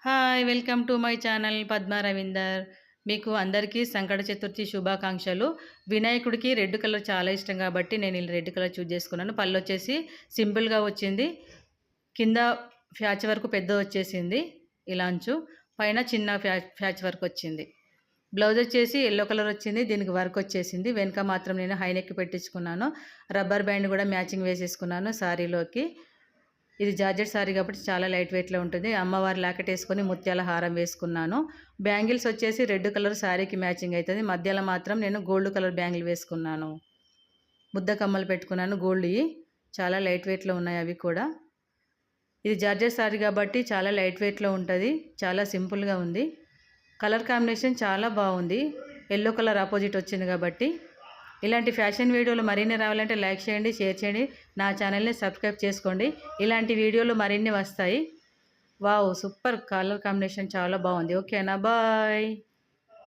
Hi! Welcome to my channel Padma Ravinder. మీకు అందరికీ సంకట చతుర్థి శుభాకాంక్షలు. వినాయకుడికి రెడ్ కలర్ చాలా ఇష్టం కాబట్టి నేను ఇలా రెడ్ కలర్ చూజ్ చేసుకున్నాను. పళ్ళొచ్చేసి సింపుల్‌గా వచ్చింది. కింద ప్యాచ్ వర్క్ పెద్దదొచ్చేసింది ఇలా అంచు. పైన చిన్న ప్యాచ్ వర్క్ వచ్చింది. బ్లౌజ్ వచ్చేసి యెల్లో కలర్ వచ్చింది. దీనికి వర్క్ వచ్చేసింది. వెనక మాత్రం నేను హై నెక్ పెట్టించుకున్నాను. రబ్బర్ బ్యాండ్ కూడా మ్యాచింగ్ వేసేసుకున్నాను సారీలోకి. ఇది జార్జెట్ సారీ కాబట్టి చాలా లైట్ వెయిట్‌లో ఉంటుంది. అమ్మవారి లాకెట్ ఏసుకొని ముత్యాల హారం వేసుకున్నాను. బ్యాంగిల్స్ వచ్చేసి రెడ్ కలర్ సారీకి మ్యాచింగ్ అయితది. మధ్యలో మాత్రం నేను గోల్డ్ కలర్ బ్యాంగిల్ వేసుకున్నాను. ముద్ద కమ్మలు పెట్టుకున్నాను గోల్డ్‌యి. చాలా లైట్ వెయిట్‌లో ఉన్నాయి అవి కూడా. ఇది జార్జెట్ సారీ కాబట్టి చాలా లైట్ వెయిట్‌లో ఉంటది. చాలా సింపుల్‌గా ఉంది. కలర్ కాంబినేషన్ చాలా బాగుంది. యెల్లో కలర్ అపోజిట్ వచ్చింది కాబట్టి. ఇలాంటి ఫ్యాషన్ వీడియోలు మరిన్ని రావాలంటే లైక్ చేయండి, షేర్ చేయండి. నా ఛానల్ని సబ్స్క్రైబ్ చేసుకోండి. ఇలాంటి వీడియోలు మరిన్ని వస్తాయి. వావ్! సూపర్ కలర్ కాంబినేషన్ చాలా బాగుంది. ఓకేనా? బాయ్.